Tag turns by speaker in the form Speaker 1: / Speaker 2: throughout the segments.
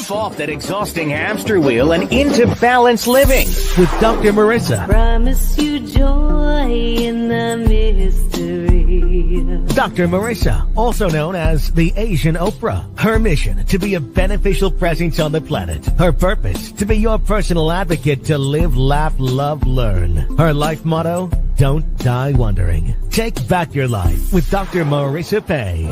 Speaker 1: Jump off that exhausting hamster wheel and into balanced living with Dr. Marissa.
Speaker 2: Promise you joy in the mystery.
Speaker 1: Dr. Marissa, also known as the Asian Oprah. Her mission, to be a beneficial presence on the planet. Her purpose, to be your personal advocate to live, laugh, love, learn. Her life motto, don't die wondering. Take back your life with Dr. Marissa Pay.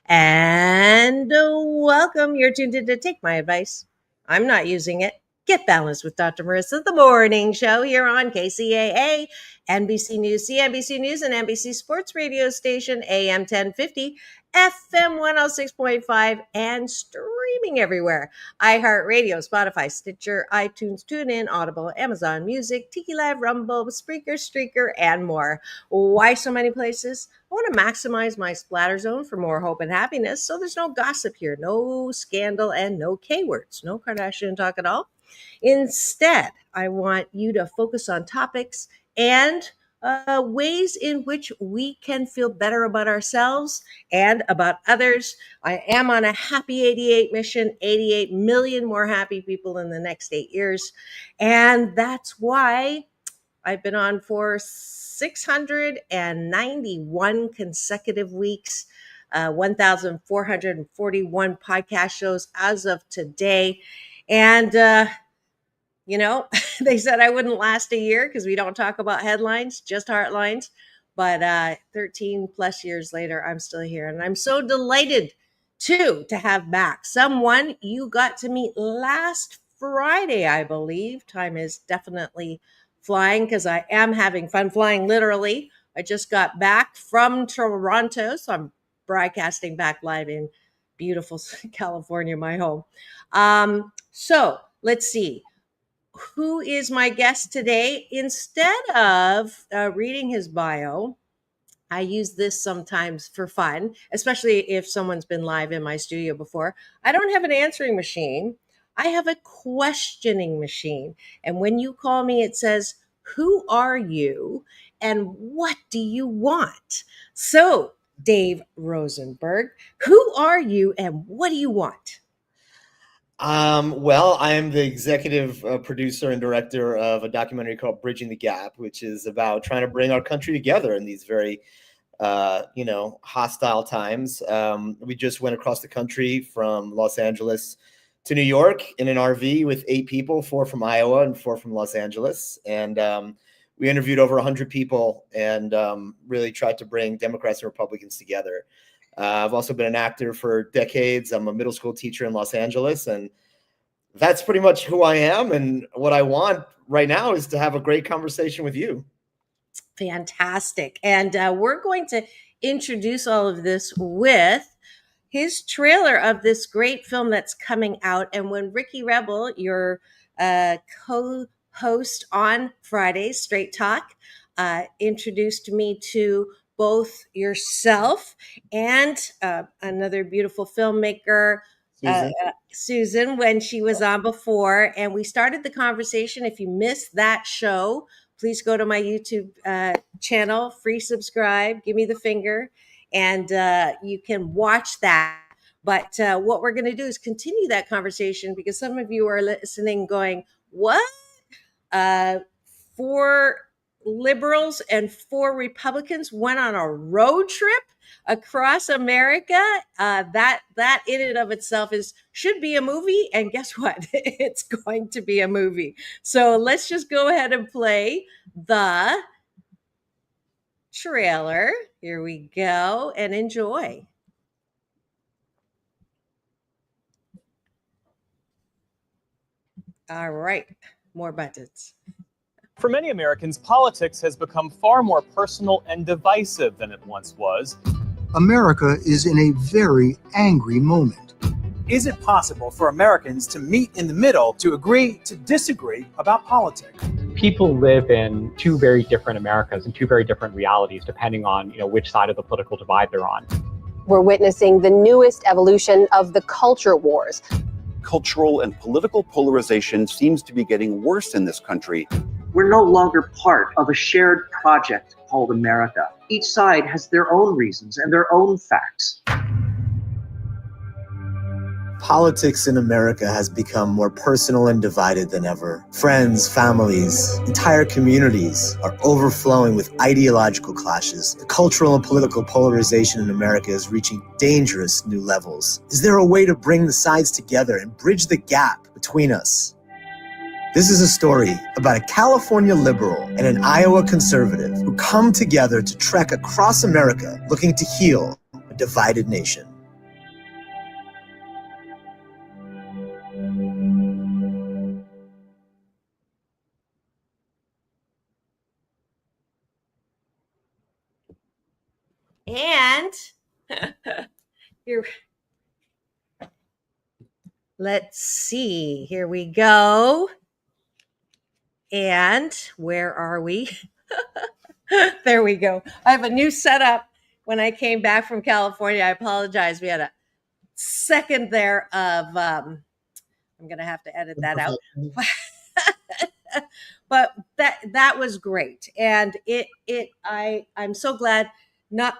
Speaker 3: And welcome. You're tuned in to Take My Advice. I'm not using it. Get Balanced with Dr. Marissa, the morning show here on KCAA, NBC News, CNBC News, and NBC Sports Radio Station, AM 1050, FM 106.5, and streaming everywhere. iHeartRadio, Spotify, Stitcher, iTunes, TuneIn, Audible, Amazon Music, Tiki Live, Rumble, Spreaker, Streaker, and more. Why so many places? I want to maximize my splatter zone for more hope and happiness, so there's no gossip here, no scandal, and no K-words, no Kardashian talk at all. Instead, I want you to focus on topics and ways in which we can feel better about ourselves and about others. I am on a happy 88 mission, 88 million more happy people in the next 8 years. And that's why I've been on for 691 consecutive weeks, 1,441 podcast shows as of today. And, they said I wouldn't last a year because we don't talk about headlines, just heartlines. But 13 plus years later, I'm still here. And I'm so delighted, to have back someone you got to meet last Friday, I believe. Time is definitely flying because I am having fun flying, literally. I just got back from Toronto, so I'm broadcasting back live in beautiful California, my home. So let's see. Who is my guest today? Instead of reading his bio, I use this sometimes for fun, especially if someone's been live in my studio before. I don't have an answering machine. I have a questioning machine. And when you call me, it says, who are you and what do you want? So, Dave Rosenberg, who are you and what do you want?
Speaker 4: Well, I am the executive producer and director of a documentary called Bridging the Gap, which is about trying to bring our country together in these very, hostile times. We just went across the country from Los Angeles to New York in an RV with 8 people, 4 from Iowa and 4 from Los Angeles. And we interviewed over 100 people and really tried to bring Democrats and Republicans together. I've also been an actor for decades. I'm a middle school teacher in Los Angeles, and that's pretty much who I am. And what I want right now is to have a great conversation with you.
Speaker 3: Fantastic. And we're going to introduce all of this with his trailer of this great film that's coming out. And when Ricky Rebel, your co-host on Fridays, Straight Talk, introduced me to both yourself and another beautiful filmmaker, Susan, when she was on before. And we started the conversation. If you missed that show, please go to my YouTube channel, free subscribe, give me the finger, and you can watch that. But what we're going to do is continue that conversation because some of you are listening going, what? 4 liberals and 4 Republicans went on a road trip across America. That in and of itself should be a movie. And guess what? It's going to be a movie. So let's just go ahead and play the trailer. Here we go and enjoy. All right. More buttons.
Speaker 5: For many Americans, politics has become far more personal and divisive than it once was.
Speaker 6: America is in a very angry moment.
Speaker 7: Is it possible for Americans to meet in the middle, to agree to disagree about politics?
Speaker 8: People live in 2 very different Americas and 2 very different realities, depending on which side of the political divide they're on.
Speaker 9: We're witnessing the newest evolution of the culture wars.
Speaker 10: Cultural and political polarization seems to be getting worse in this country.
Speaker 11: We're no longer part of a shared project called America. Each side has their own reasons and their own facts.
Speaker 4: Politics in America has become more personal and divided than ever. Friends, families, entire communities are overflowing with ideological clashes. The cultural and political polarization in America is reaching dangerous new levels. Is there a way to bring the sides together and bridge the gap between us? This is a story about a California liberal and an Iowa conservative who come together to trek across America looking to heal a divided nation.
Speaker 3: And here, let's see. Here we go. And where are we? There we go. I have a new setup when I came back from California. I apologize. We had a second there of I'm gonna have to edit that out. But that was great. And I'm so glad.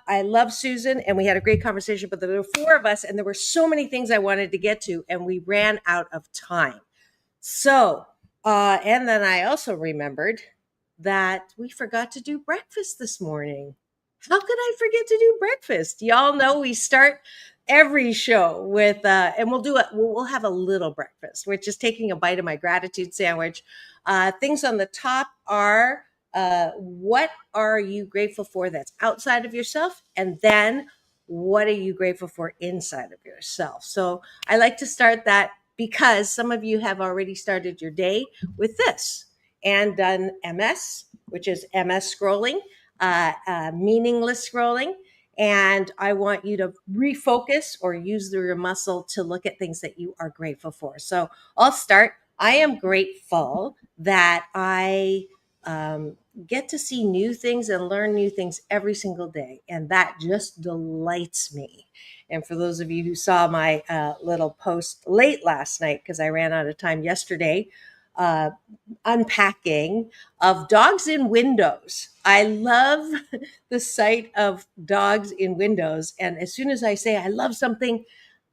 Speaker 3: I love Susan, and we had a great conversation, but there were four of us, and there were so many things I wanted to get to, and we ran out of time. So, and then I also remembered that we forgot to do breakfast this morning. How could I forget to do breakfast? Y'all know we start every show with, and we'll have a little breakfast, which is taking a bite of my gratitude sandwich. Things on the top are, what are you grateful for that's outside of yourself? And then what are you grateful for inside of yourself? So I like to start that because some of you have already started your day with this and done MS, which is MS scrolling, meaningless scrolling. And I want you to refocus or use your muscle to look at things that you are grateful for. So I'll start. I am grateful that I get to see new things and learn new things every single day. And that just delights me. And for those of you who saw my little post late last night, because I ran out of time yesterday, unpacking of dogs in windows. I love the sight of dogs in windows. And as soon as I say I love something,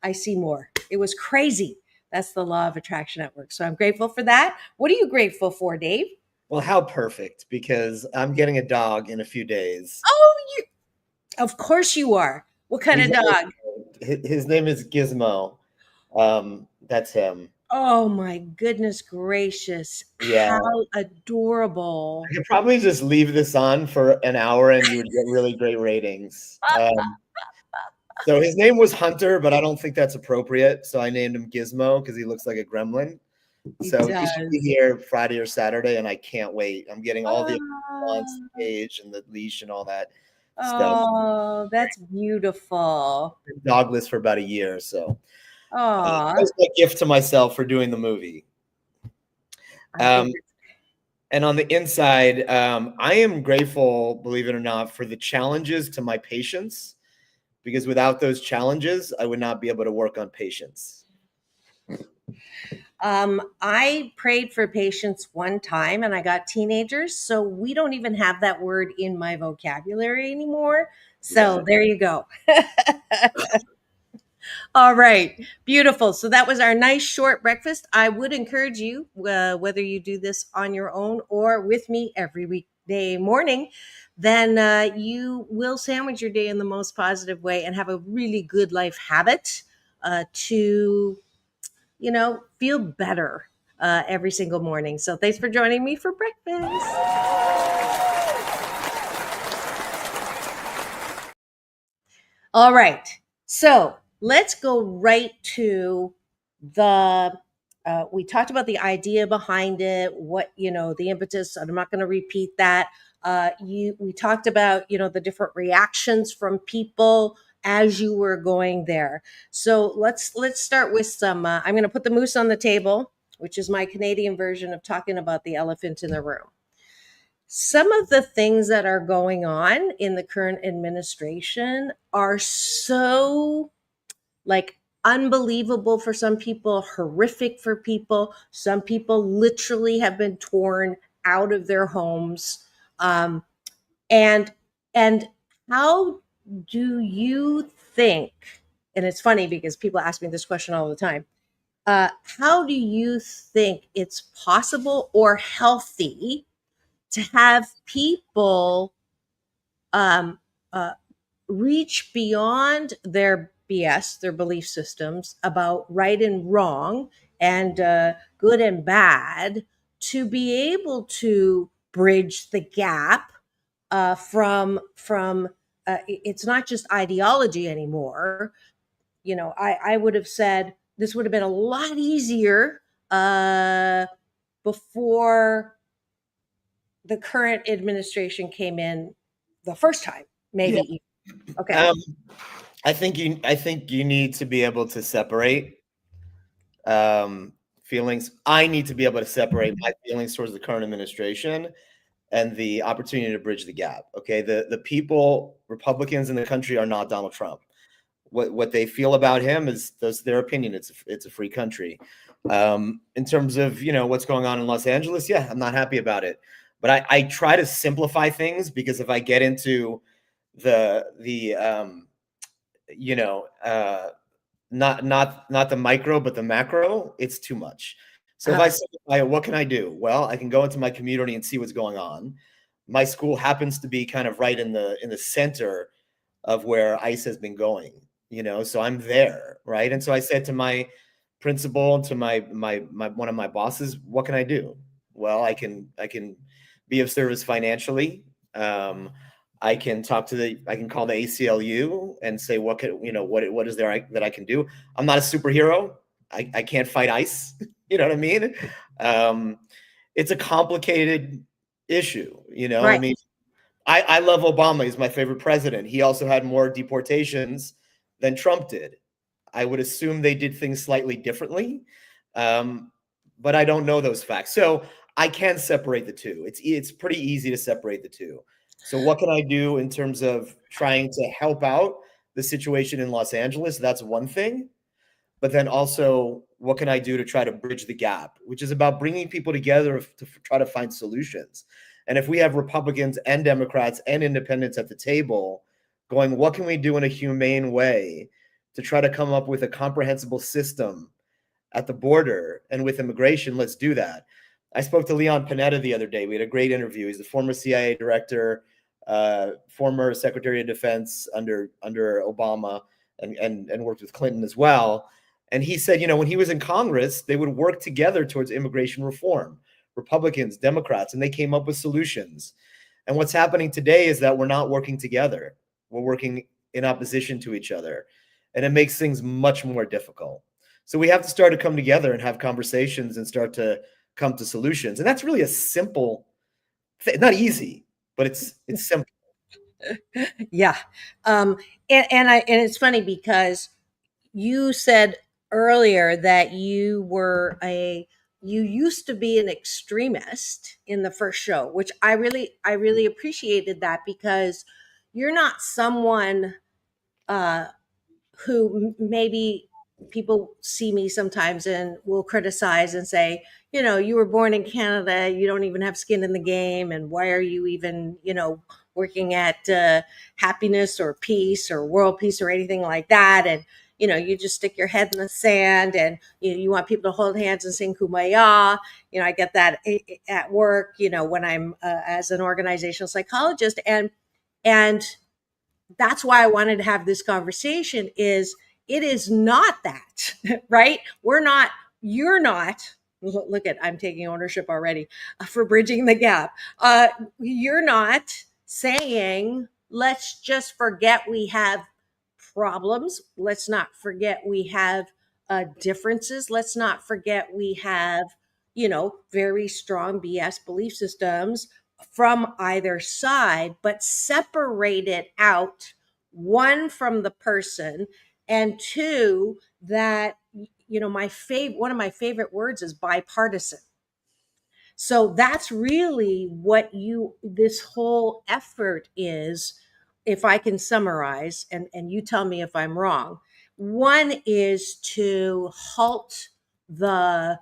Speaker 3: I see more. It was crazy. That's the law of attraction at work. So I'm grateful for that. What are you grateful for, Dave?
Speaker 4: Well, how perfect, because I'm getting a dog in a few days.
Speaker 3: Oh, of course you are. What kind of dog?
Speaker 4: His name is Gizmo. That's him.
Speaker 3: Oh my goodness gracious.
Speaker 4: Yeah.
Speaker 3: How adorable.
Speaker 4: I could probably just leave this on for an hour and you would get really great ratings. So his name was Hunter, but I don't think that's appropriate. So I named him Gizmo because he looks like a gremlin. So he should be here Friday or Saturday, and I can't wait. I'm getting all the cage and the leash and all that stuff.
Speaker 3: Oh, that's beautiful.
Speaker 4: Dogless for about a year, so
Speaker 3: that
Speaker 4: was my gift to myself for doing the movie. And on the inside, I am grateful, believe it or not, for the challenges to my patience, because without those challenges, I would not be able to work on patience.
Speaker 3: I prayed for patience one time and I got teenagers. So we don't even have that word in my vocabulary anymore. So there you go. All right. Beautiful. So that was our nice short breakfast. I would encourage you, whether you do this on your own or with me every weekday morning, then you will sandwich your day in the most positive way and have a really good life habit to feel better every single morning. So thanks for joining me for breakfast. All right. So let's go right to we talked about the idea behind it, the impetus. I'm not going to repeat that. We talked about, the different reactions from people as you were going there. So let's start with some, I'm going to put the moose on the table, which is my Canadian version of talking about the elephant in the room. Some of the things that are going on in the current administration are so unbelievable for some people, horrific for people. Some people literally have been torn out of their homes. And And how do you think, and it's funny because people ask me this question all the time, how do you think it's possible or healthy to have people um, uh, reach beyond their BS, their belief systems about right and wrong and good and bad, to be able to bridge the gap from it's not just ideology anymore. I would have said this would have been a lot easier before the current administration came in the first time, maybe. Okay.
Speaker 4: I think you need to be able to separate feelings. I need to be able to separate my feelings towards the current administration and the opportunity to bridge the gap. Okay, the people, Republicans in the country, are not Donald Trump. What they feel about him is their opinion. It's a free country. In terms of what's going on in Los Angeles, yeah, I'm not happy about it. But I try to simplify things, because if I get into the not the micro but the macro, it's too much. So if I simplify it, what can I do? Well, I can go into my community and see what's going on. My school happens to be kind of right in the center of where ICE has been going, so I'm there, right? And so I said to my principal and to my one of my bosses, what can I do? Well, I can be of service financially. I can call the ACLU and say, what is there that I can do? I'm not a superhero. I can't fight ICE. You know what I mean? It's a complicated issue.
Speaker 3: Right.
Speaker 4: I mean, I love Obama. He's my favorite president. He also had more deportations than Trump did. I would assume they did things slightly differently, but I don't know those facts. So I can separate the two. It's pretty easy to separate the two. So what can I do in terms of trying to help out the situation in Los Angeles? That's one thing. But then also, what can I do to try to bridge the gap, which is about bringing people together to try to find solutions. And if we have Republicans and Democrats and independents at the table going, what can we do in a humane way to try to come up with a comprehensible system at the border and with immigration? Let's do that. I spoke to Leon Panetta the other day. We had a great interview. He's the former CIA director, former Secretary of Defense under Obama, and worked with Clinton as well. And he said, when he was in Congress, they would work together towards immigration reform, Republicans, Democrats, and they came up with solutions. And what's happening today is that we're not working together. We're working in opposition to each other. And it makes things much more difficult. So we have to start to come together and have conversations and start to come to solutions. And that's really a simple thing. Not easy, but it's simple.
Speaker 3: Yeah. And it's funny because you said earlier that you used to be an extremist in the first show, which I really appreciated that, because you're not someone who maybe people see me sometimes and will criticize and say, you were born in Canada, you don't even have skin in the game, and why are you even, working at happiness or peace or world peace or anything like that? And you just stick your head in the sand, and you want people to hold hands and sing kumbaya. I get that at work, when I'm as an organizational psychologist, and that's why I wanted to have this conversation. It is not that, right? You're not, look at, I'm taking ownership already for bridging the gap. You're not saying, let's just forget we have problems. Let's not forget we have differences. Let's not forget we have, very strong BS belief systems from either side, but separate it out, one, from the person, and two, that one of my favorite words is bipartisan. So that's really what this whole effort is, if I can summarize, and you tell me if I'm wrong. One is to halt the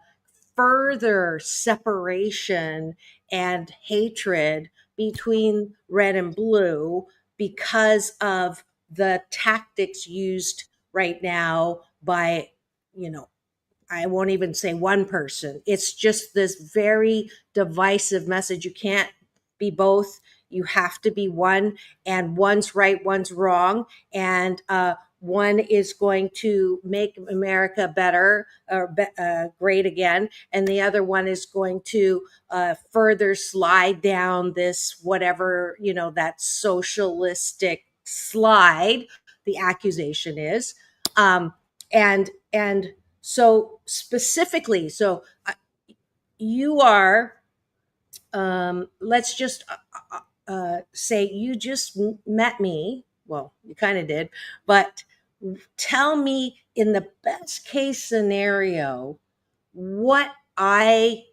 Speaker 3: further separation and hatred between red and blue, because of the tactics used right now by, I won't even say one person. It's just this very divisive message. You can't be both. You have to be one, and one's right, one's wrong. And one is going to make America better or great again, and the other one is going to further slide down this whatever that socialistic slide. The accusation is, and so specifically, you are. Let's just say you just met me. Well, you kind of did, but tell me in the best case scenario what I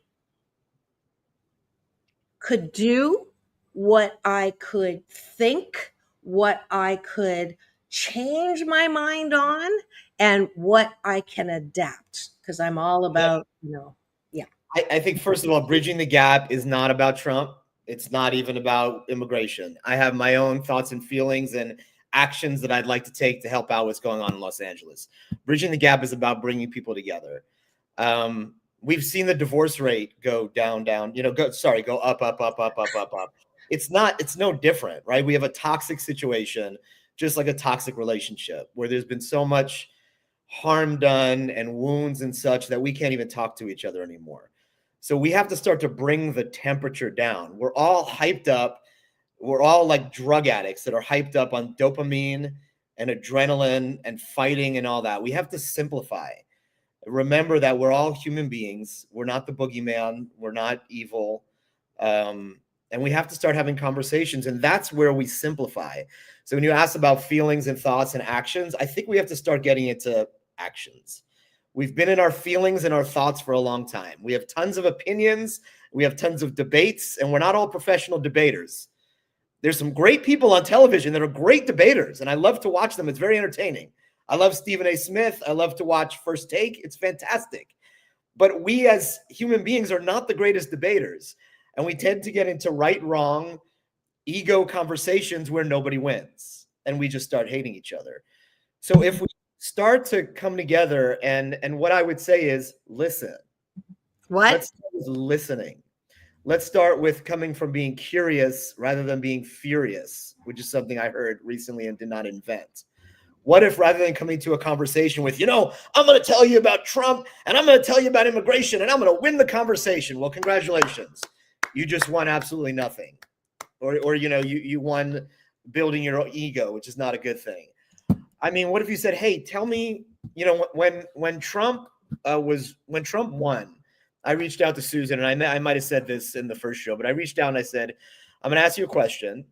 Speaker 3: could do, what I could think, what I could change my mind on, and what I can adapt. Because I'm all about, yeah.
Speaker 4: I think, first of all, bridging the gap is not about Trump. It's not even about immigration. I have my own thoughts and feelings and actions that I'd like to take to help out what's going on in Los Angeles. Bridging the gap is about bringing people together. We've seen the divorce rate go down, go up. It's no different, right? We have a toxic situation, just like a toxic relationship where there's been so much harm done and wounds and such that we can't even talk to each other anymore. So we have to start to bring the temperature down. We're all hyped up. We're all like drug addicts that are hyped up on dopamine and adrenaline and fighting and all that. We have to simplify. Remember that we're all human beings. We're not the boogeyman. We're not evil. And we have to start having conversations. And that's where we simplify. So when you ask about feelings and thoughts and actions, I think we have to start getting into actions. We've been in our feelings and our thoughts for a long time. We have tons of opinions. We have tons of debates, and we're not all professional debaters. There's some great people on television that are great debaters, and I love to watch them. It's very entertaining. I love Stephen A. Smith. I love to watch First Take. It's fantastic. But we as human beings are not the greatest debaters, and we tend to get into right, wrong, ego conversations where nobody wins, and we just start hating each other. So if we start to come together, and what I would say is listen.
Speaker 3: What?
Speaker 4: Let's start with listening. Let's start with coming from being curious rather than being furious, which is something I heard recently and did not invent. What if rather than coming to a conversation with, I'm going to tell you about Trump and I'm going to tell you about immigration and I'm going to win the conversation. Well, congratulations. You just won absolutely nothing. Or you won building your ego, which is not a good thing. I mean, what if you said, hey, tell me, when Trump won, I reached out to Susan, and I might have said this in the first show, but I reached out and I said, I'm going to ask you a question.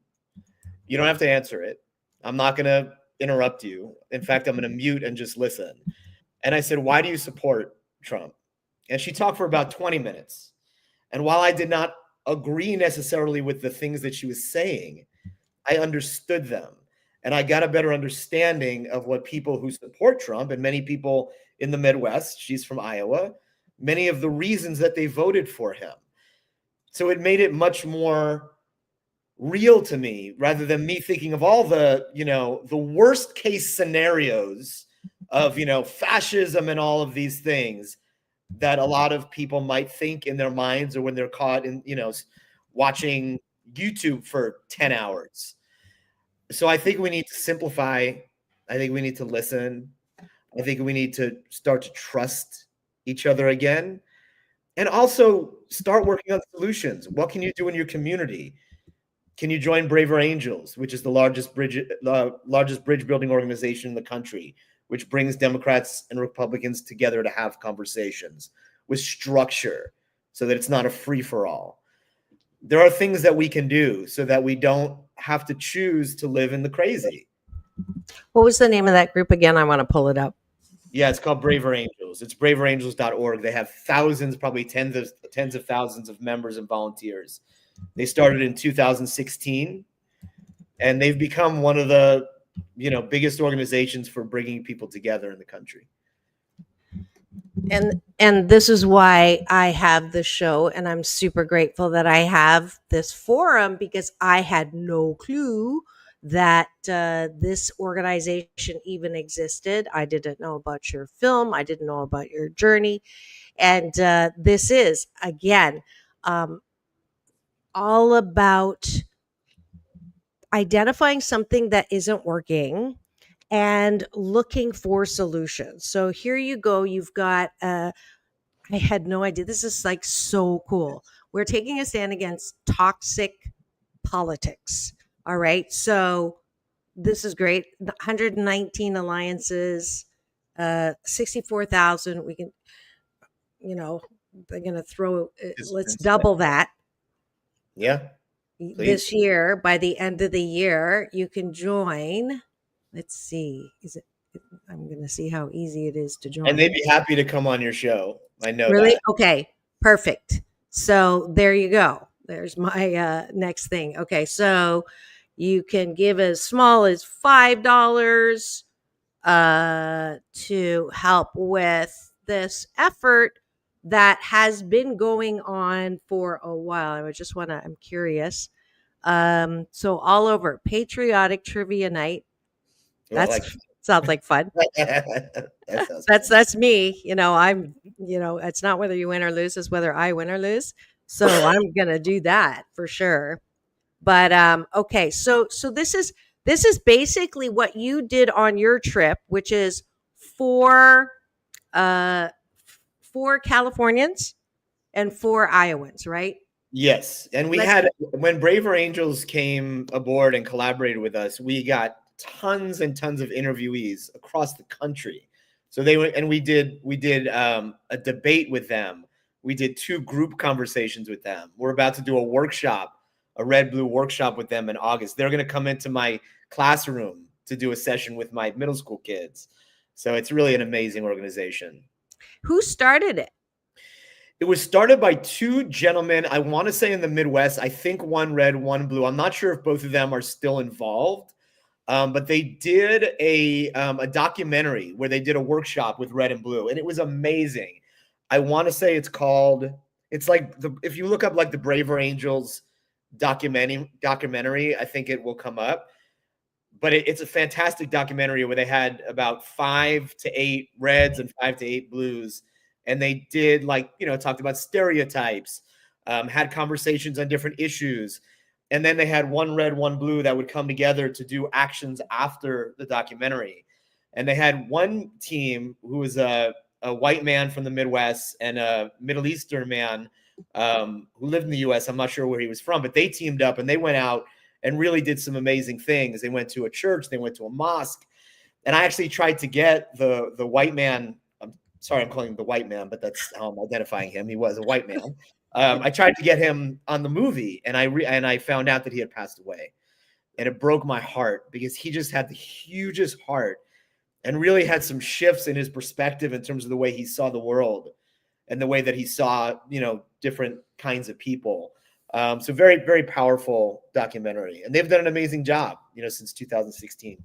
Speaker 4: You don't have to answer it. I'm not going to interrupt you. In fact, I'm going to mute and just listen. And I said, why do you support Trump? And she talked for about 20 minutes. And while I did not agree necessarily with the things that she was saying, I understood them. And I got a better understanding of what people who support Trump, and many people in the Midwest, she's from Iowa, many of the reasons that they voted for him. So it made it much more real to me, rather than me thinking of all the, the worst case scenarios of, fascism and all of these things that a lot of people might think in their minds, or when they're caught in, watching YouTube for 10 hours. So I think we need to simplify. I think we need to listen. I think we need to start to trust each other again, and also start working on solutions. What can you do in your community? Can you join Braver Angels, which is the largest bridge building organization in the country, which brings Democrats and Republicans together to have conversations with structure so that it's not a free-for-all. There are things that we can do so that we don't have to choose to live in the crazy.
Speaker 3: What was the name of that group again? I want to pull it up.
Speaker 4: Yeah, it's called Braver Angels. It's braverangels.org. They have thousands, probably tens of thousands of members and volunteers. They started in 2016, and they've become one of the, biggest organizations for bringing people together in the country.
Speaker 3: And this is why I have this show, and I'm super grateful that I have this forum, because I had no clue that this organization even existed. I didn't know about your film. I didn't know about your journey. And this is, again, all about identifying something that isn't working and looking for solutions. So here you go. You've got, I had no idea. This is like so cool. We're taking a stand against toxic politics. All right. So this is great. 119 alliances, 64,000. We can, they're going to throw, let's double that.
Speaker 4: Yeah.
Speaker 3: Please. This year, by the end of the year, you can join. Let's see. I'm going to see how easy it is to join.
Speaker 4: And they'd be happy to come on your show. I know
Speaker 3: really?
Speaker 4: that.
Speaker 3: Okay, perfect. So there you go. There's my next thing. Okay, so you can give as small as $5 to help with this effort that has been going on for a while. I'm curious. So all over Patriotic Trivia Night. Sounds like fun. That's me. It's not whether you win or lose, it's whether I win or lose. So I'm gonna do that for sure. But okay, so this is basically what you did on your trip, which is for Californians and 4 Iowans, right?
Speaker 4: Yes. And when Braver Angels came aboard and collaborated with us, we got tons and tons of interviewees across the country. So we did a debate with them. We did 2 group conversations with them. We're about to do a red blue workshop with them in August. They're going to come into my classroom to do a session with my middle school kids. So it's really an amazing organization.
Speaker 3: Who started it?
Speaker 4: It was started by 2 gentlemen, I want to say in the Midwest. I think one red, one blue. I'm not sure if both of them are still involved, but they did a documentary where they did a workshop with red and blue, and it was amazing. I want to say it's like if you look up like the Braver Angels documentary, I think it will come up. But it's a fantastic documentary where they had about 5 to 8 reds and 5 to 8 blues. And they did talked about stereotypes, had conversations on different issues. And then they had one red, one blue that would come together to do actions after the documentary. And they had one team who was a white man from the Midwest and a Middle Eastern man who lived in the U.S. I'm not sure where he was from, but they teamed up and they went out and really did some amazing things. They went to a church, they went to a mosque. And I actually tried to get the white man. Sorry, I'm calling him the white man, but that's how I'm identifying him. He was a white man. I tried to get him on the movie, and I found out that he had passed away. And it broke my heart because he just had the hugest heart and really had some shifts in his perspective in terms of the way he saw the world and the way that he saw, different kinds of people. So very, very powerful documentary. And they've done an amazing job, since 2016.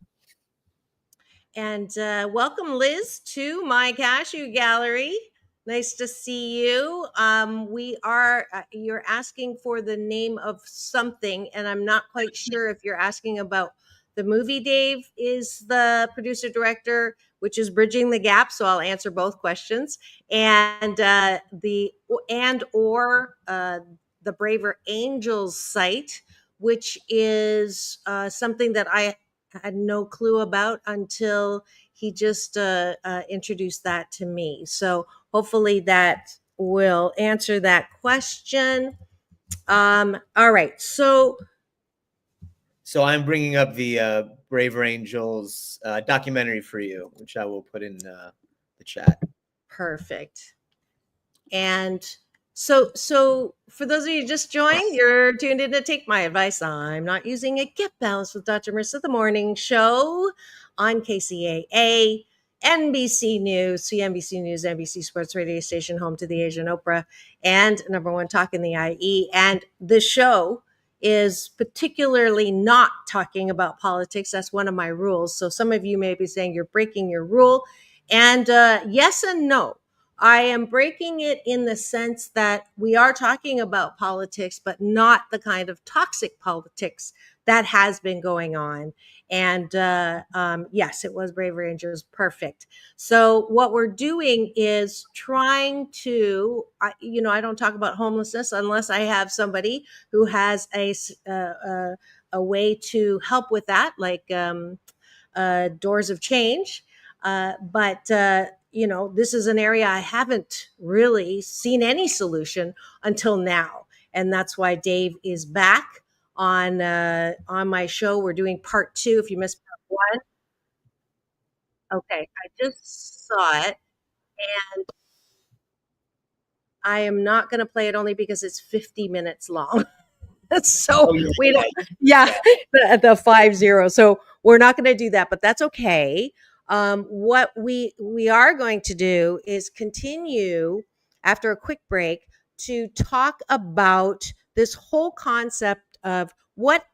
Speaker 3: And welcome, Liz, to my cashew gallery. Nice to see you. You're asking for the name of something, and I'm not quite sure if you're asking about the movie. Dave is the producer director, which is Bridging the Gap. So I'll answer both questions. And the Braver Angels site, which is something that I had no clue about until he just introduced that to me. So hopefully that will answer that question. All right. So
Speaker 4: I'm bringing up the Braver Angels documentary for you, which I will put in the chat.
Speaker 3: Perfect. And so for those of you who just joined, you're tuned in to Take My Advice. I'm Not Using It. Get Balanced with Dr. Marissa, the morning show on KCAA, NBC News, CNBC News, NBC Sports Radio Station, home to the Asian Oprah, and number 1 talk in the IE. And the show is particularly not talking about politics. That's one of my rules. So some of you may be saying you're breaking your rule. And yes and no. I am breaking it in the sense that we are talking about politics, but not the kind of toxic politics that has been going on. And yes, it was Brave Rangers. Perfect. So what we're doing is trying to, I don't talk about homelessness unless I have somebody who has a way to help with that, like Doors of Change. But this is an area I haven't really seen any solution until now, and that's why Dave is back on my show. We're doing part 2. If you missed part 1, okay, I just saw it, and I am not going to play it only because it's 50 minutes long. So we don't, the 50. So we're not going to do that, but that's okay. What we are going to do is continue after a quick break to talk about this whole concept of what,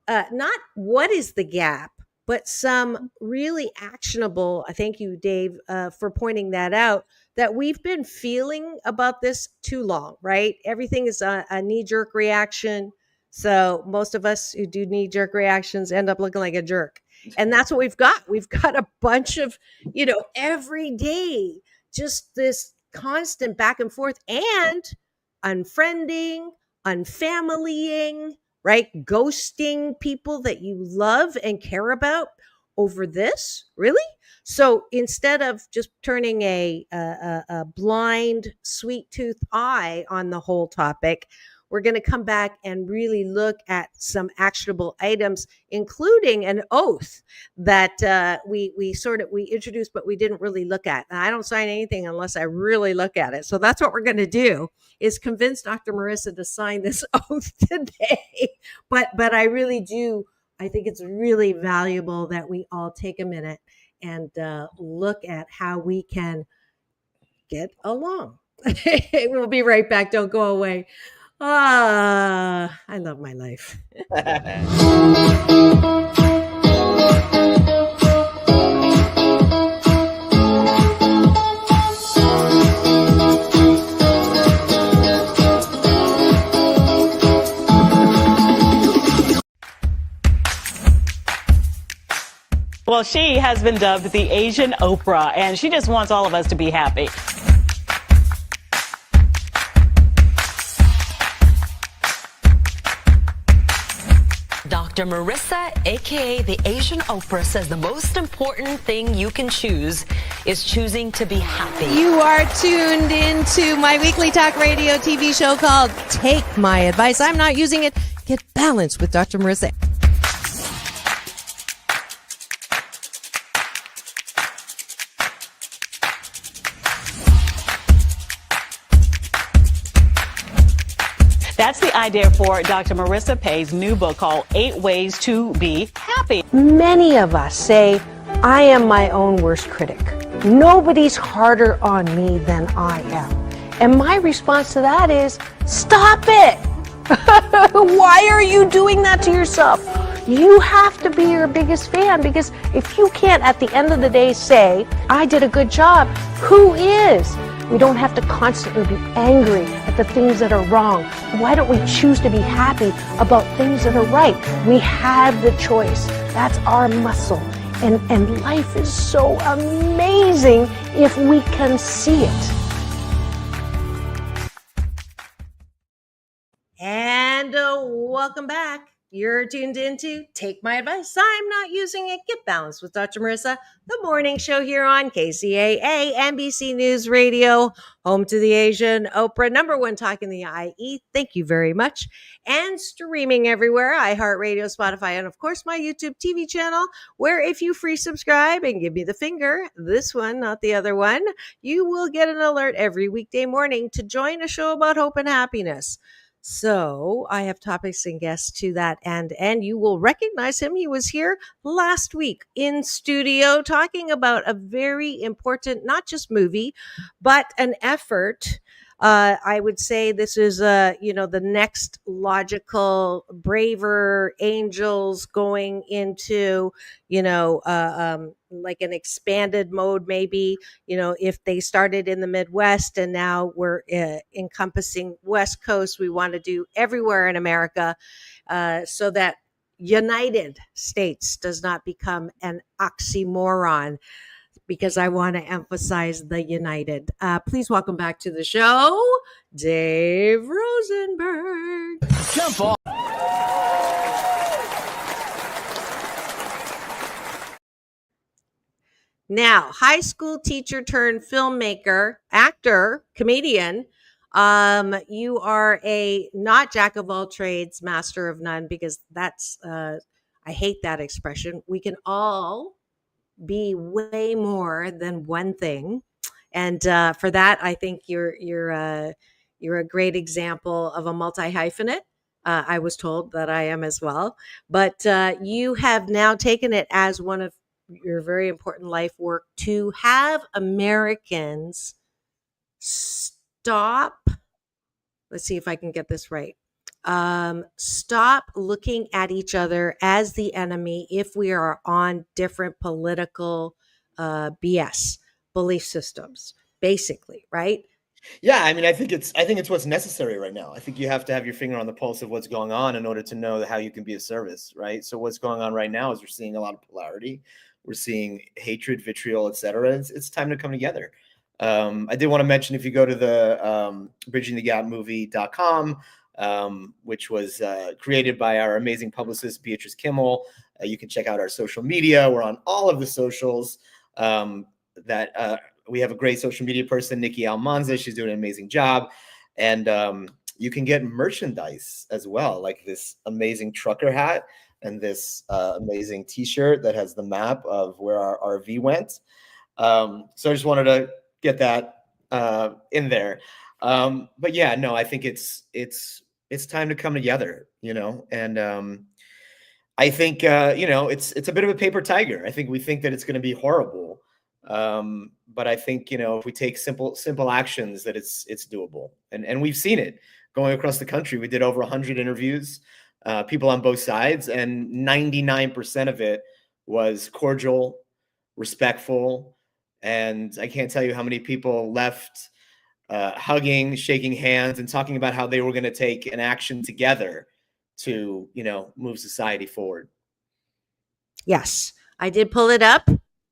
Speaker 3: not what is the gap, but some really actionable. Thank you, Dave, for pointing that out. That we've been feeling about this too long, right? Everything is a knee-jerk reaction. So most of us who do knee-jerk reactions end up looking like a jerk. And that's what we've got. We've got a bunch of, every day, just this constant back and forth and unfriending, unfamilying, right? Ghosting people that you love and care about over this. Really? So instead of just turning a blind, sweet tooth eye on the whole topic, we're going to come back and really look at some actionable items, including an oath that we introduced, but we didn't really look at. And I don't sign anything unless I really look at it. So that's what we're going to do, is convince Dr. Marissa to sign this oath today. But I really do. I think it's really valuable that we all take a minute and look at how we can get along. We'll be right back. Don't go away. I love my life.
Speaker 12: Well, she has been dubbed the Asian Oprah, and she just wants all of us to be happy.
Speaker 13: Dr. Marissa, aka the Asian Oprah, says the most important thing you can choose is choosing to be happy.
Speaker 3: You are tuned into my weekly talk radio TV show called Take My Advice. I'm not using it. Get balanced with Dr. Marissa.
Speaker 12: That's the idea for Dr. Marissa Pay's new book called 8 Ways to Be Happy.
Speaker 14: Many of us say, I am my own worst critic. Nobody's harder on me than I am. And my response to that is, stop it. Why are you doing that to yourself? You have to be your biggest fan, because if you can't at the end of the day say, I did a good job, who is? We don't have to constantly be angry at the things that are wrong. Why don't we choose to be happy about things that are right? We have the choice. That's our muscle. And life is so amazing if we can see it.
Speaker 3: And welcome back. You're tuned into Take My Advice. I'm not using it. Get balanced with Dr. Marissa, the morning show here on KCAA, NBC News Radio, home to the Asian Oprah, number one talk in the IE. Thank you very much. And streaming everywhere, iHeartRadio, Spotify, and of course my YouTube TV channel, where if you free subscribe and give me the finger, this one, not the other one, you will get an alert every weekday morning to join a show about hope and happiness. So I have topics and guests to that end, and you will recognize him. He was here last week in studio talking about a very important, not just movie, but an effort. I would say this is, the next logical, braver angels going into, like an expanded mode, maybe, if they started in the Midwest and now we're encompassing West Coast, we want to do everywhere in America so that, United States does not become an oxymoron, because I want to emphasize the united. Please welcome back to the show, Dave Rosenberg.
Speaker 5: Jump on.
Speaker 3: Now, high school teacher turned filmmaker, actor, comedian. You are a not jack of all trades, master of none, because that's, I hate that expression. We can all be way more than one thing. And for that, I think you're a great example of a multi-hyphenate. I was told that I am as well. But you have now taken it as one of your very important life work to have Americans stop. Let's see if I can get this right. Stop looking at each other as the enemy if we are on different political BS belief systems, basically, right?
Speaker 4: Yeah, I mean, I think it's what's necessary right now. I think you have to have your finger on the pulse of what's going on in order to know how you can be of service, right? So what's going on right now is we're seeing a lot of polarity, we're seeing hatred, vitriol, etc. It's time to come together. I did want to mention, if you go to the bridgingthegapmovie.com, which was created by our amazing publicist Beatrice Kimmel, you can check out our social media. We're on all of the socials. We have a great social media person, Nikki Almanza. She's doing an amazing job. And you can get merchandise as well, like this amazing trucker hat and this amazing t-shirt that has the map of where our RV went. So I just wanted to get that in there. But yeah, no, I think it's time to come together, and I think, it's a bit of a paper tiger. I think we think that it's going to be horrible. But I think, if we take simple actions, that it's doable. And we've seen it going across the country. We did over 100 interviews, people on both sides, and 99% of it was cordial, respectful. And I can't tell you how many people left hugging, shaking hands, and talking about how they were going to take an action together to, move society forward.
Speaker 3: Yes, I did pull it up.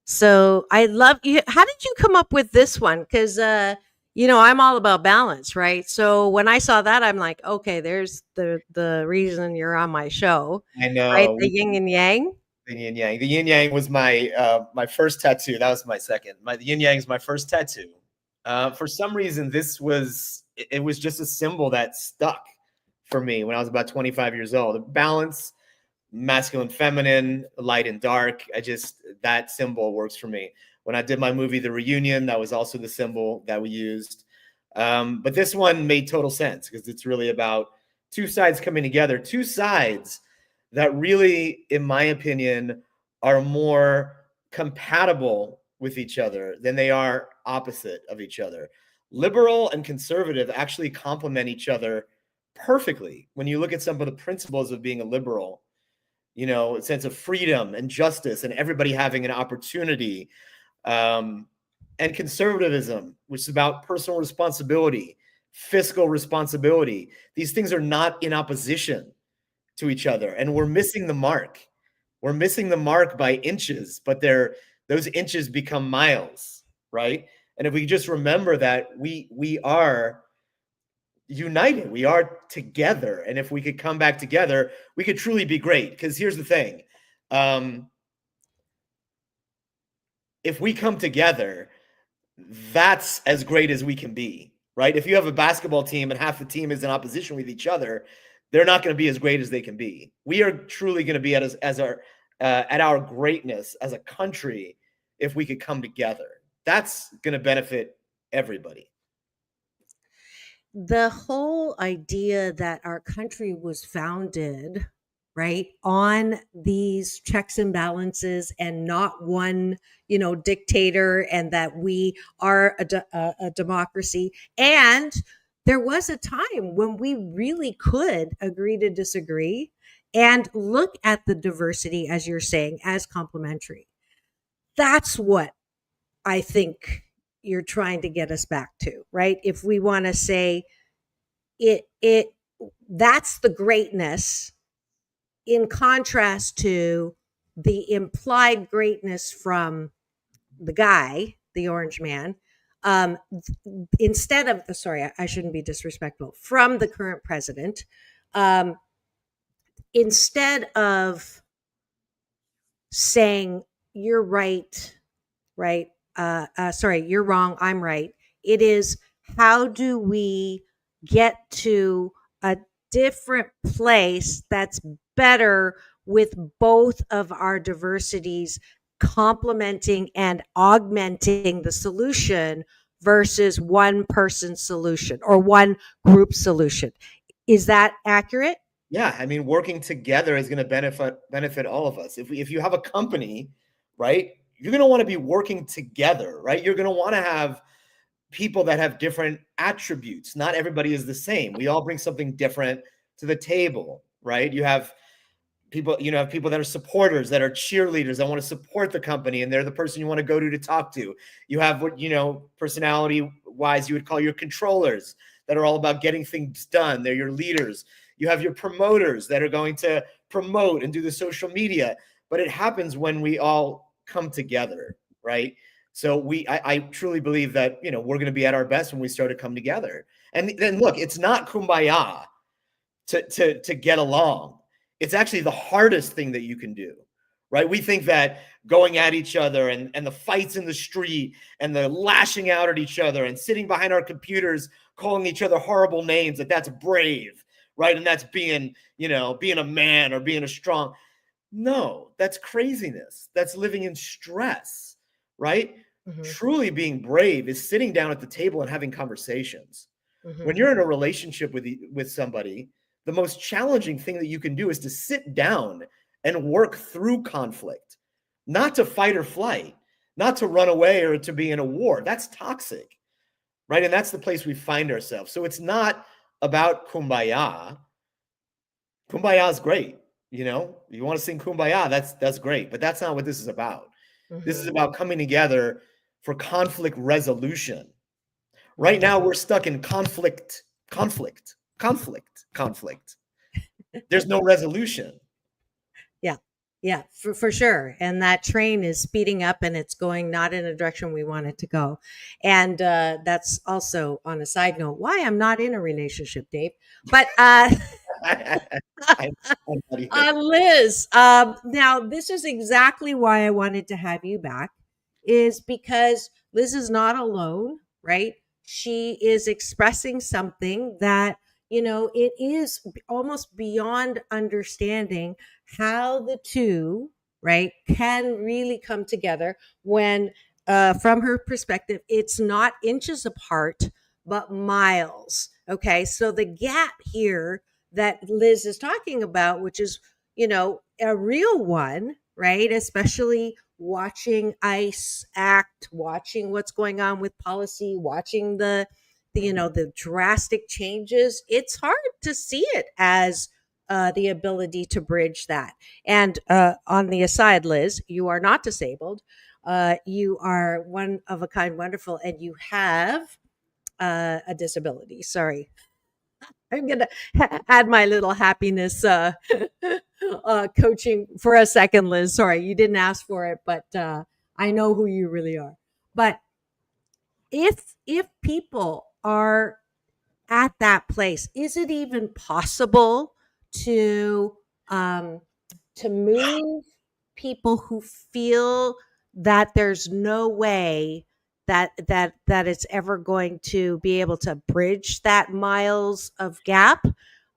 Speaker 3: So I love you. How did you come up with this one? Because, I'm all about balance, right? So when I saw that, I'm like, okay, there's the reason you're on my show.
Speaker 4: I know.
Speaker 3: Right? The yin and yang.
Speaker 4: The yin yang. The yin yang was my first tattoo. That was my second. The yin yang is my first tattoo. For some reason, it was just a symbol that stuck for me when I was about 25 years old. Balance, masculine, feminine, light and dark. That symbol works for me. When I did my movie, The Reunion, that was also the symbol that we used. But this one made total sense because it's really about two sides coming together, two sides that really, in my opinion, are more compatible with each other than they are opposite of each other. Liberal and conservative actually complement each other perfectly. When you look at some of the principles of being a liberal, a sense of freedom and justice and everybody having an opportunity, and conservatism, which is about personal responsibility, fiscal responsibility. These things are not in opposition to each other, and we're missing the mark. We're missing the mark by inches, but those inches become miles, right? And if we just remember that we are united, we are together, and if we could come back together, we could truly be great. Because here's the thing, if we come together, that's as great as we can be, right? If you have a basketball team and half the team is in opposition with each other, they're not going to be as great as they can be. We are truly going to be at our greatness as a country if we could come together. That's going to benefit everybody.
Speaker 3: The whole idea that our country was founded, right, on these checks and balances and not one, dictator, and that we are a democracy. And there was a time when we really could agree to disagree and look at the diversity, as you're saying, as complementary. That's what I think you're trying to get us back to, right? If we want to say that's the greatness, in contrast to the implied greatness from the guy, the orange man, instead of I shouldn't be disrespectful, from the current president, instead of saying you're right, you're wrong, I'm right. It is, how do we get to a different place that's better with both of our diversities complementing and augmenting the solution versus one person's solution or one group solution. Is that accurate?
Speaker 4: Yeah, I mean, working together is going to benefit all of us. If you have a company, right, you're going to want to be working together, right? You're going to want to have people that have different attributes. Not everybody is the same. We all bring something different to the table, right? You have people that are supporters, that are cheerleaders, that want to support the company, and they're the person you want to go to talk to. You have what, personality wise, you would call your controllers, that are all about getting things done. They're your leaders. You have your promoters that are going to promote and do the social media. But it happens when we all come together, right? So I truly believe that, we're going to be at our best when we start to come together. And then look, it's not kumbaya to get along. It's actually the hardest thing that you can do, right? We think that going at each other and the fights in the street and the lashing out at each other and sitting behind our computers calling each other horrible names, that's brave, right? And that's being a man or being a strong. No, that's craziness. That's living in stress, right? Mm-hmm. Truly being brave is sitting down at the table and having conversations. Mm-hmm. When you're in a relationship with somebody, the most challenging thing that you can do is to sit down and work through conflict, not to fight or flight, not to run away or to be in a war. That's toxic, right? And that's the place we find ourselves. So it's not about kumbaya. Kumbaya is great. You want to sing kumbaya, that's great. But that's not what this is about. Mm-hmm. This is about coming together for conflict resolution. Right now, we're stuck in conflict. There's no resolution.
Speaker 3: Yeah, for sure. And that train is speeding up and it's going not in a direction we want it to go. And that's also, on a side note, why I'm not in a relationship, Dave. But Liz, now this is exactly why I wanted to have you back, is because Liz is not alone, right? She is expressing something that, it is almost beyond understanding how the two, right, can really come together when, from her perspective, it's not inches apart, but miles. Okay. So the gap here that Liz is talking about, which is, a real one, right? Especially watching ICE act, watching what's going on with policy, watching the drastic changes. It's hard to see it as the ability to bridge that. And on the aside, Liz, you are not disabled. You are one of a kind, wonderful, and you have a disability. Sorry. I'm going to add my little happiness coaching for a second, Liz. Sorry, you didn't ask for it, but I know who you really are. But if people are at that place, is it even possible to move people who feel that there's no way that it's ever going to be able to bridge that miles of gap?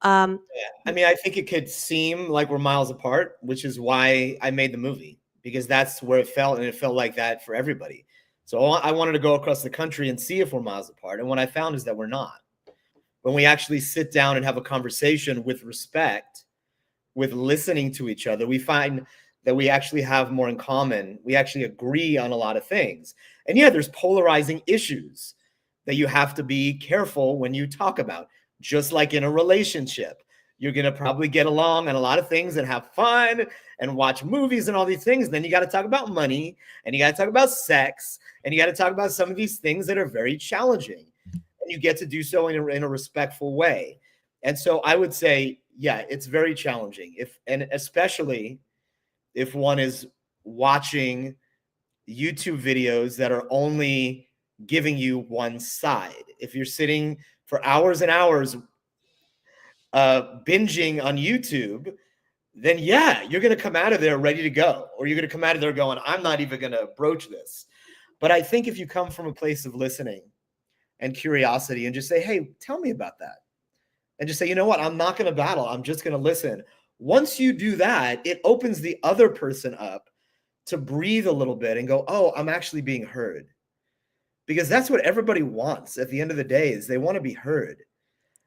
Speaker 4: I mean, I think it could seem like we're miles apart, which is why I made the movie, because that's where it felt, and it felt like that for everybody. So I wanted to go across the country and see if we're miles apart. And what I found is that we're not. When we actually sit down and have a conversation with respect, with listening to each other, we find that we actually have more in common. We actually agree on a lot of things. And yeah, there's polarizing issues that you have to be careful when you talk about. Just like in a relationship, you're going to probably get along on a lot of things and have fun and watch movies and all these things. Then you got to talk about money, and you got to talk about sex, and you got to talk about some of these things that are very challenging. And you get to do so in a respectful way. And so I would say, yeah, it's very challenging. And especially if one is watching YouTube videos that are only giving you one side. If you're sitting for hours and hours binging on YouTube, then yeah, you're going to come out of there ready to go, or you're going to come out of there going, I'm not even going to broach this. But I think if you come from a place of listening and curiosity and just say, hey, tell me about that. And just say, you know what, I'm not going to battle. I'm just going to listen. Once you do that, it opens the other person up to breathe a little bit and go, oh, I'm actually being heard. Because that's what everybody wants at the end of the day, is they want to be heard.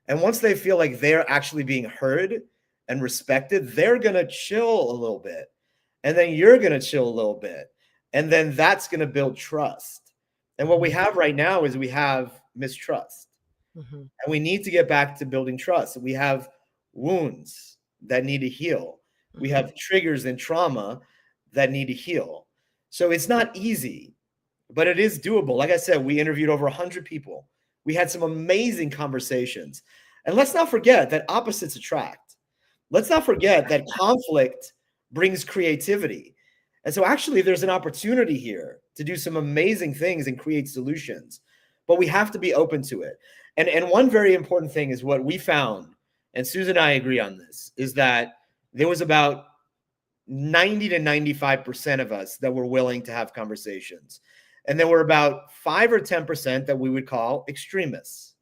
Speaker 4: And once they feel like they're actually being heard and respected, they're going to chill a little bit. And then you're going to chill a little bit. And then that's going to build trust. And what we have right now is we have mistrust. Mm-hmm. And we need to get back to building trust. We have wounds that need to heal. Mm-hmm. We have triggers and trauma that need to heal. So it's not easy, but it is doable. Like I said, we interviewed over 100 people. We had some amazing conversations. And let's not forget that opposites attract. Let's not forget that conflict brings creativity. And so actually there's an opportunity here to do some amazing things and create solutions, but we have to be open to it. And one very important thing is what we found, and Susan and I agree on this, is that there was about 90 to 95% of us that were willing to have conversations. And there were about 5 or 10% that we would call extremists.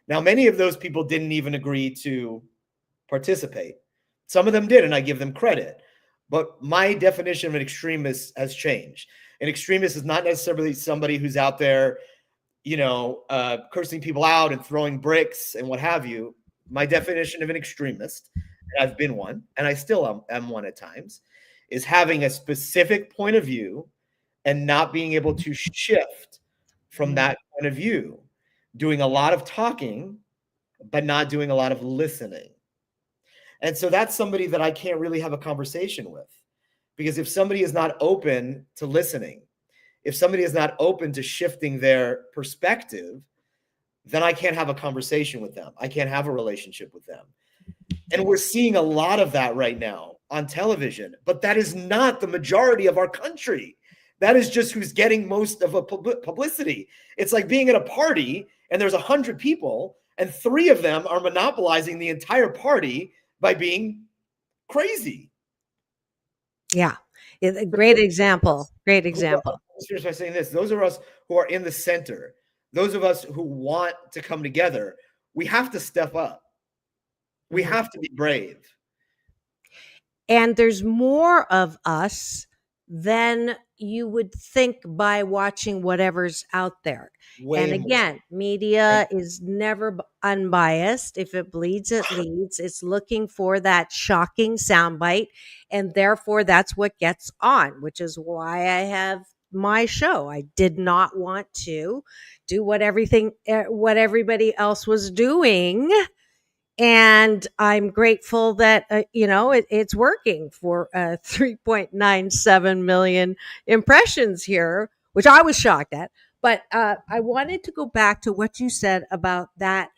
Speaker 4: Now, many of those people didn't even agree to participate. Some of them did, and I give them credit. But my definition of an extremist has changed. An extremist is not necessarily somebody who's out there, cursing people out and throwing bricks and what have you. My definition of an extremist, and I've been one, and I still am one at times, is having a specific point of view and not being able to shift from that point of view, doing a lot of talking, but not doing a lot of listening. And so that's somebody that I can't really have a conversation with, because if somebody is not open to listening, if somebody is not open to shifting their perspective, then I can't have a conversation with them. I can't have a relationship with them. And we're seeing a lot of that right now on television, but that is not the majority of our country. That is just who's getting most of a publicity. It's like being at a party and there's 100 people and 3 of them are monopolizing the entire party by being crazy.
Speaker 3: Yeah. Great example. Great example.
Speaker 4: Here's by saying this. Those of us who are in the center, those of us who want to come together, we have to step up. We have to be brave.
Speaker 3: And there's more of us than you would think by watching whatever's out there. And again, media is never unbiased. If it bleeds, it leads. It's looking for that shocking soundbite. And therefore, that's what gets on, which is why I have my show. I did not want to do what everybody else was doing. And I'm grateful that, it's working for 3.97 million impressions here, which I was shocked at. But I wanted to go back to what you said about that.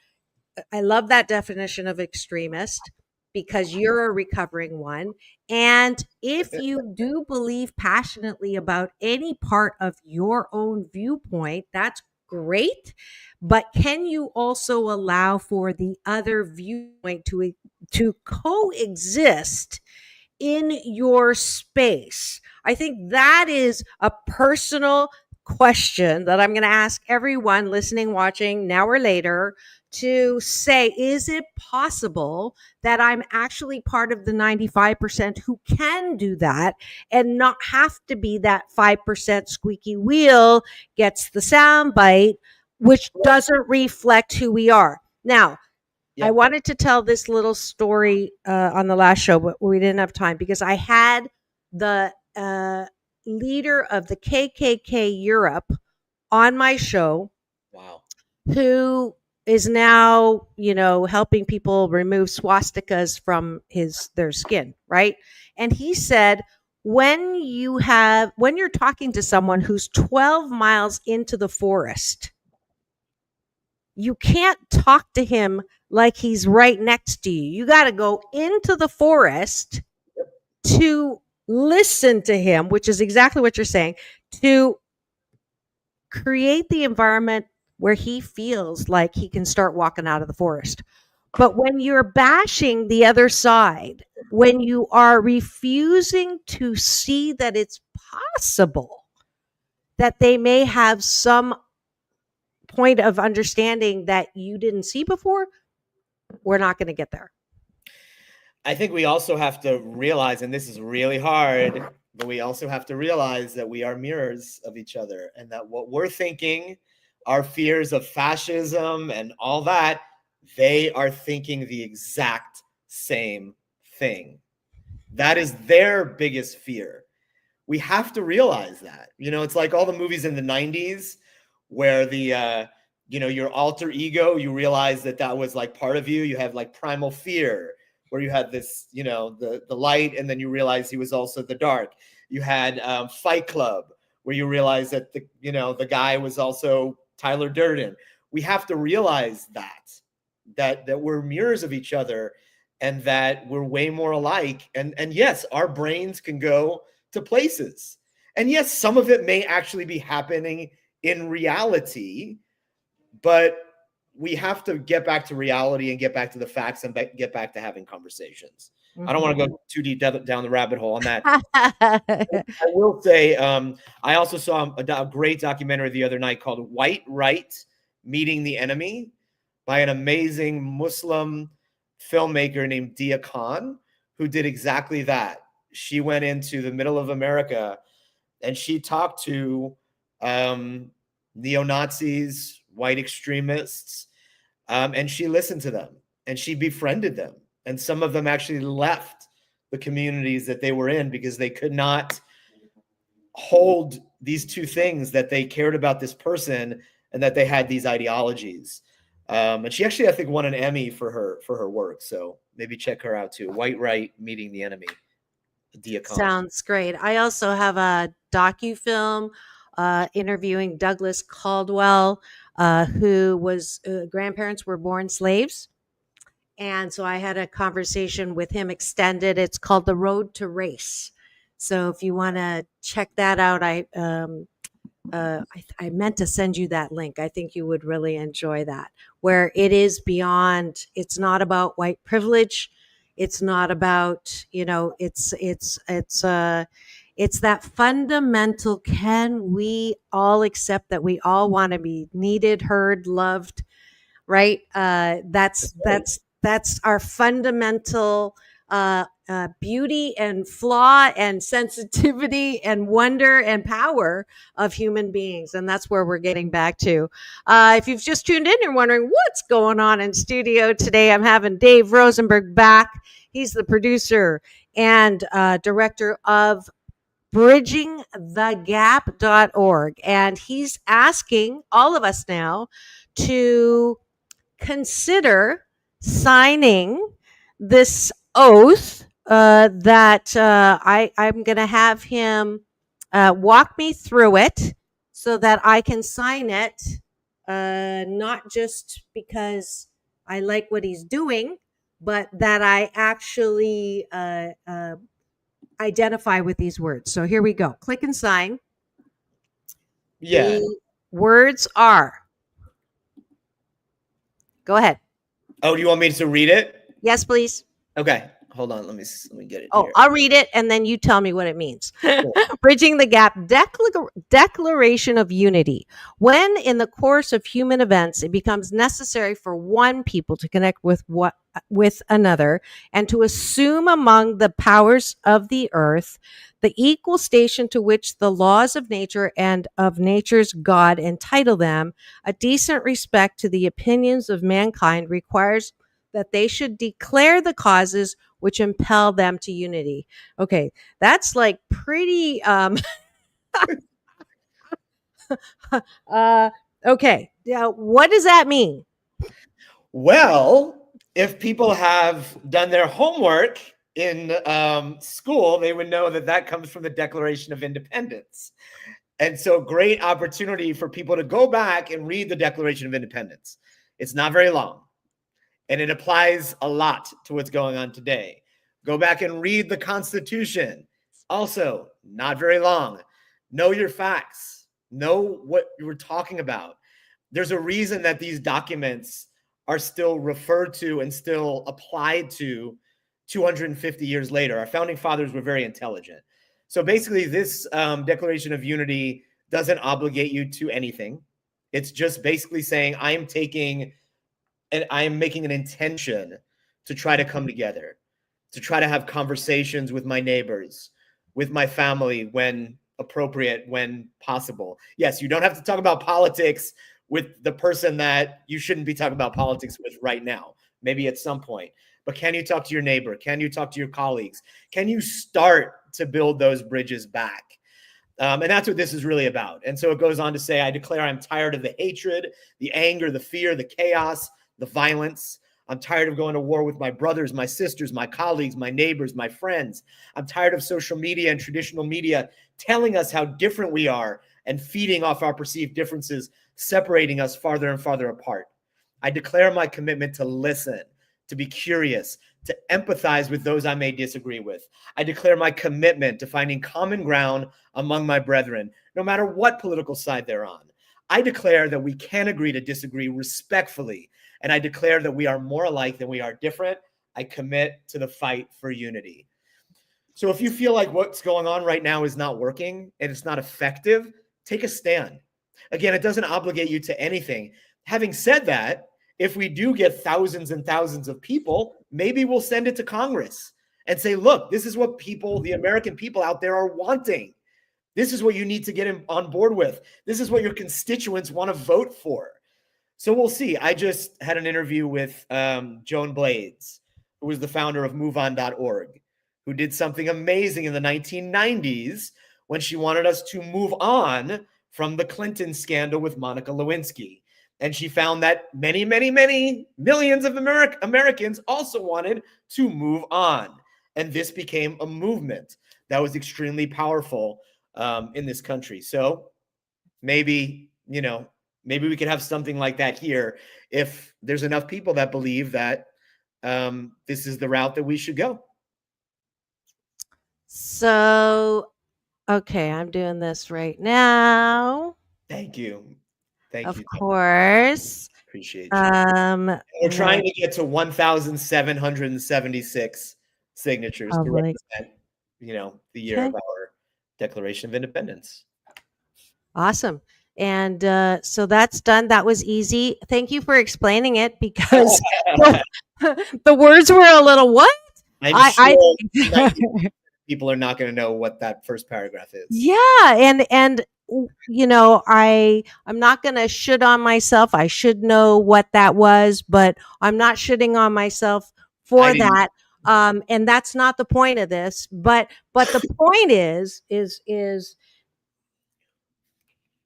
Speaker 3: I love that definition of extremist, because you're a recovering one. And if you do believe passionately about any part of your own viewpoint, that's great. But can you also allow for the other viewpoint to coexist in your space? I think that is a personal question that I'm going to ask everyone listening, watching now or later, to say, is it possible that I'm actually part of the 95% who can do that and not have to be that 5% squeaky wheel gets the sound bite, which doesn't reflect who we are? Now, I wanted to tell this little story on the last show, but we didn't have time, because I had the leader of the KKK Europe on my show.
Speaker 4: Wow.
Speaker 3: Who is now, helping people remove swastikas from their skin, right? And he said, when you're talking to someone who's 12 miles into the forest, you can't talk to him like he's right next to you. You got to go into the forest to listen to him, which is exactly what you're saying, to create the environment where he feels like he can start walking out of the forest. But when you're bashing the other side, when you are refusing to see that it's possible that they may have some point of understanding that you didn't see before, we're not going to get there.
Speaker 4: I think we also have to realize, and this is really hard, but we also have to realize that we are mirrors of each other, and that what we're thinking, our fears of fascism and all that, they are thinking the exact same thing. That is their biggest fear. We have to realize that. It's like all the movies in the 90s where the your alter ego, you realize that was like part of you. You have like primal fear, where you had this, the light, and then you realize he was also the dark. You had Fight Club, where you realize that the guy was also Tyler Durden. We have to realize that we're mirrors of each other, and that we're way more alike. And yes, our brains can go to places. And yes, some of it may actually be happening in reality, but we have to get back to reality and get back to the facts and get back to having conversations. Mm-hmm. I don't want to go too deep down the rabbit hole on that. I will say, I also saw a great documentary the other night called White Right Meeting the Enemy by an amazing Muslim filmmaker named Dia Khan, who did exactly that. She went into the middle of America and she talked to neo-Nazis, white extremists, and she listened to them and she befriended them. And some of them actually left the communities that they were in because they could not hold these two things, that they cared about this person and that they had these ideologies. And she actually, I think, won an Emmy for her work. So maybe check her out too. White Right Meeting the Enemy.
Speaker 3: Sounds great. I also have a docu-film interviewing Douglas Caldwell, who was grandparents were born slaves. And so I had a conversation with him extended. It's called The Road to Race. So if you want to check that out, I meant to send you that link. I think you would really enjoy that, where it is beyond, it's not about white privilege. It's not about, it's that fundamental, can we all accept that we all want to be needed, heard, loved, right? That's our fundamental beauty and flaw and sensitivity and wonder and power of human beings. And that's where we're getting back to. If you've just tuned in, you're wondering what's going on in studio today. I'm having Dave Rosenberg back. He's the producer and director of bridgingthegap.org. And he's asking all of us now to consider signing this oath that I'm going to have him walk me through it so that I can sign it, not just because I like what he's doing, but that I actually identify with these words. So here we go. Click and sign.
Speaker 4: Yeah.
Speaker 3: The words are. Go ahead.
Speaker 4: Oh, do you want me to read it?
Speaker 3: Yes, please.
Speaker 4: Okay. Hold on. Let me get it.
Speaker 3: Oh,
Speaker 4: here.
Speaker 3: I'll read it and then you tell me what it means.
Speaker 4: Cool.
Speaker 3: Bridging the Gap Declaration of Unity. When in the course of human events, it becomes necessary for one people to connect with another and to assume among the powers of the earth the equal station to which the laws of nature and of nature's God entitle them, a decent respect to the opinions of mankind requires that they should declare the causes which impel them to unity. Okay, that's like pretty okay. Now, what does that mean?
Speaker 4: Well, if people have done their homework in school, they would know that comes from the Declaration of Independence. And so great opportunity for people to go back and read the Declaration of Independence. It's not very long. And it applies a lot to what's going on today. Go back and read the Constitution. Also, not very long. Know your facts. Know what you were talking about. There's a reason that these documents are still referred to and still applied to 250 years later. Our founding fathers were very intelligent. So basically, this Declaration of Unity doesn't obligate you to anything. It's just basically saying I am making an intention to try to come together, to try to have conversations with my neighbors, with my family when appropriate, when possible. Yes, you don't have to talk about politics with the person that you shouldn't be talking about politics with right now, maybe at some point. But can you talk to your neighbor? Can you talk to your colleagues? Can you start to build those bridges back? And that's what this is really about. And so it goes on to say, I declare I'm tired of the hatred, the anger, the fear, the chaos, the violence. I'm tired of going to war with my brothers, my sisters, my colleagues, my neighbors, my friends. I'm tired of social media and traditional media telling us how different we are and feeding off our perceived differences, separating us farther and farther apart. I declare my commitment to listen, to be curious, to empathize with those I may disagree with. I declare my commitment to finding common ground among my brethren, no matter what political side they're on. I declare that we can agree to disagree respectfully, and I declare that we are more alike than we are different. I commit to the fight for unity. So if you feel like what's going on right now is not working and it's not effective, take a stand. Again, it doesn't obligate you to anything. Having said that, if we do get thousands and thousands of people, maybe we'll send it to Congress and say, look, this is what people, the American people out there are wanting. This is what you need to get on board with. This is what your constituents want to vote for. So we'll see. I just had an interview with Joan Blades, who was the founder of MoveOn.org, who did something amazing in the 1990s when she wanted us to move on from the Clinton scandal with Monica Lewinsky. And she found that many, many, many millions of Americans also wanted to move on. And this became a movement that was extremely powerful in this country. So maybe, maybe we could have something like that here if there's enough people that believe that this is the route that we should go.
Speaker 3: So, okay, I'm doing this right now.
Speaker 4: Thank you. Thank
Speaker 3: Of
Speaker 4: you.
Speaker 3: course.
Speaker 4: Appreciate you. We're trying to get to 1,776 signatures to represent, the year of our Declaration of Independence.
Speaker 3: Awesome. And so that's done. That was easy. Thank you for explaining it because the words were a little what?
Speaker 4: I'm sure people are not going to know what that first paragraph is.
Speaker 3: Yeah, and I'm not going to shit on myself. I should know what that was, but I'm not shitting on myself for that. And that's not the point of this. But the point is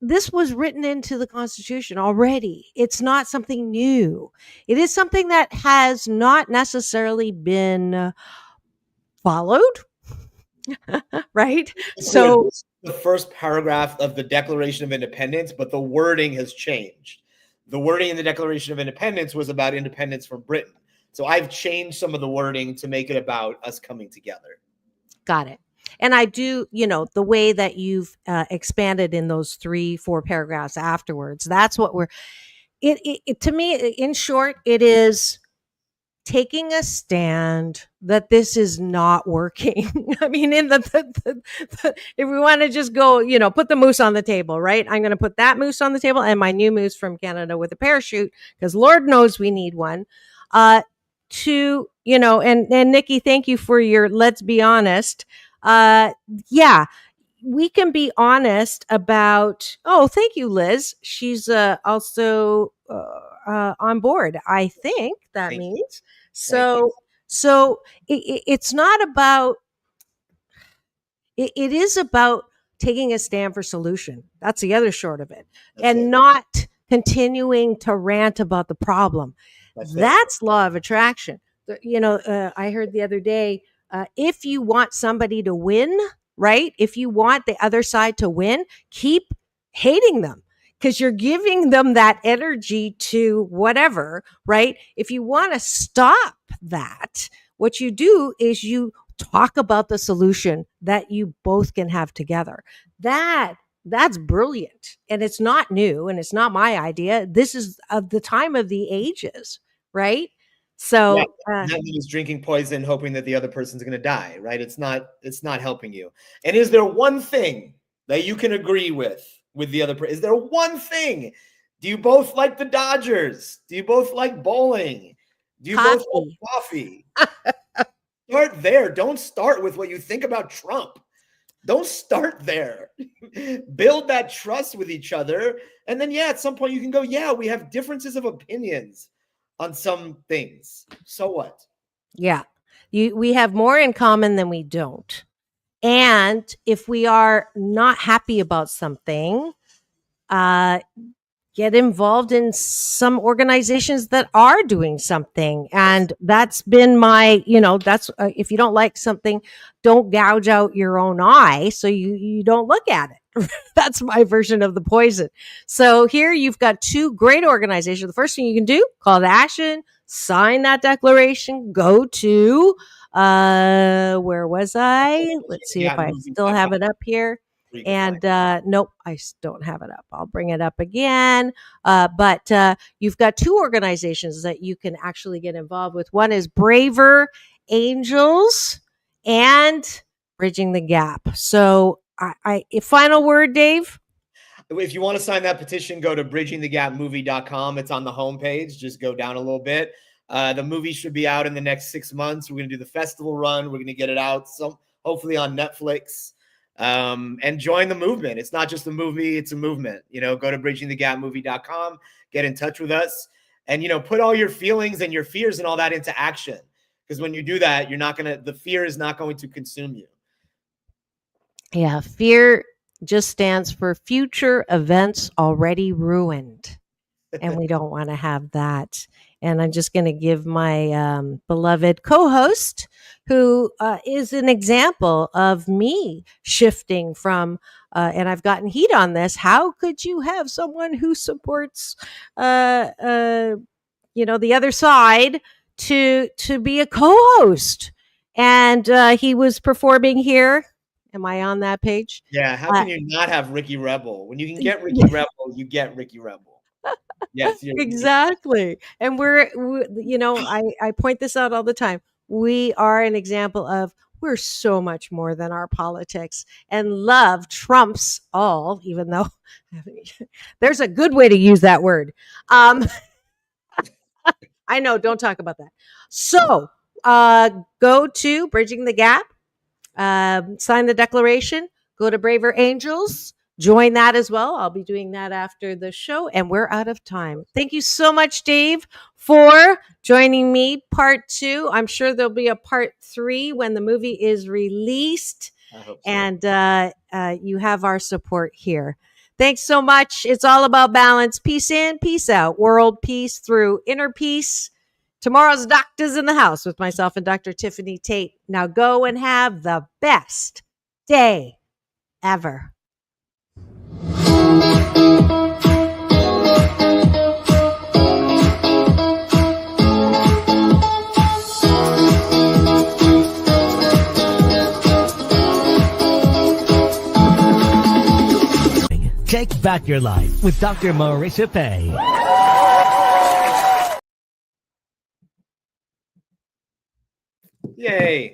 Speaker 3: this was written into the Constitution already. It's not something new. It is something that has not necessarily been followed. Right? So
Speaker 4: the first paragraph of the Declaration of Independence, but the wording has changed. The wording in the Declaration of Independence was about independence from Britain. So I've changed some of the wording to make it about us coming together.
Speaker 3: Got it. And I do, the way that you've expanded in those 3-4 paragraphs afterwards, that's what it to me, in short, it is taking a stand that this is not working. I mean, in if we want to just go, put the moose on the table, right? I'm going to put that moose on the table and my new moose from Canada with a parachute, because Lord knows we need one. And Nikki, thank you for your, let's be honest. Yeah, we can be honest about, thank you, Liz. She's also on board, I think that means. So it's not about, it is about taking a stand for solution. That's the other short of it. And not continuing to rant about the problem. That's law of attraction. I heard the other day, if you want somebody to win, right? If you want the other side to win, keep hating them. because you're giving them that energy to whatever, right? If you want to stop that, what you do is you talk about the solution that you both can have together. That's brilliant. And it's not new and it's not my idea. This is of the time of the ages, right? So
Speaker 4: that means drinking poison, hoping that the other person's going to die, right? It's not helping you. And is there one thing that you can agree with the other person? Is there one thing? Do you both like the Dodgers? Do you both like bowling? Do you both like coffee? Start there. Don't start with what you think about Trump. Don't start there. Build that trust with each other. And then, at some point you can go, we have differences of opinions on some things. So what? Yeah. We have more in common than we don't. And if we are not happy about something, get involved in some organizations that are doing something. And that's been my, that's if you don't like something, don't gouge out your own eye so you don't look at it. That's my version of the poison. So here you've got two great organizations. The first thing you can do, call to action, sign that declaration, go to, where was I? Let's see if I still have it up here. And nope, I don't have it up. I'll bring it up again. But you've got two organizations that you can actually get involved with. One is Braver Angels and Bridging the Gap. So final word, Dave? If you want to sign that petition, go to bridgingthegapmovie.com. It's on the homepage. Just go down a little bit. The movie should be out in the next 6 months. We're going to do the festival run. We're going to get it out, hopefully on Netflix. And join the movement. It's not just a movie, it's a movement. Go to bridgingthegapmovie.com, get in touch with us, and put all your feelings and your fears and all that into action. Because when you do that, the fear is not going to consume you. Yeah, fear just stands for future events already ruined. And we don't want to have that. And I'm just going to give my beloved co-host, who is an example of me shifting from, and I've gotten heat on this. How could you have someone who supports, the other side to be a co-host? And he was performing here. Am I on that page? Yeah. How can you not have Ricky Rebel? When you can get Ricky Rebel, you get Ricky Rebel. Yes, exactly. And I point this out all the time. We are an example of we're so much more than our politics, and love trumps all, even though there's a good way to use that word. I know, don't talk about that. So go to Bridging the Gap, sign the declaration, go to Braver Angels. Join that as well. I'll be doing that after the show, and we're out of time. Thank you so much, Dave, for joining me. Part 2. I'm sure there'll be a part 3 when the movie is released. I hope so. And you have our support here. Thanks so much. It's all about balance. Peace in, peace out. World peace through inner peace. Tomorrow's Doctors in the House with myself and Dr. Tiffany Tate. Now go and have the best day ever.
Speaker 1: Take back your life with Dr. Marissa Pay.
Speaker 4: Yay.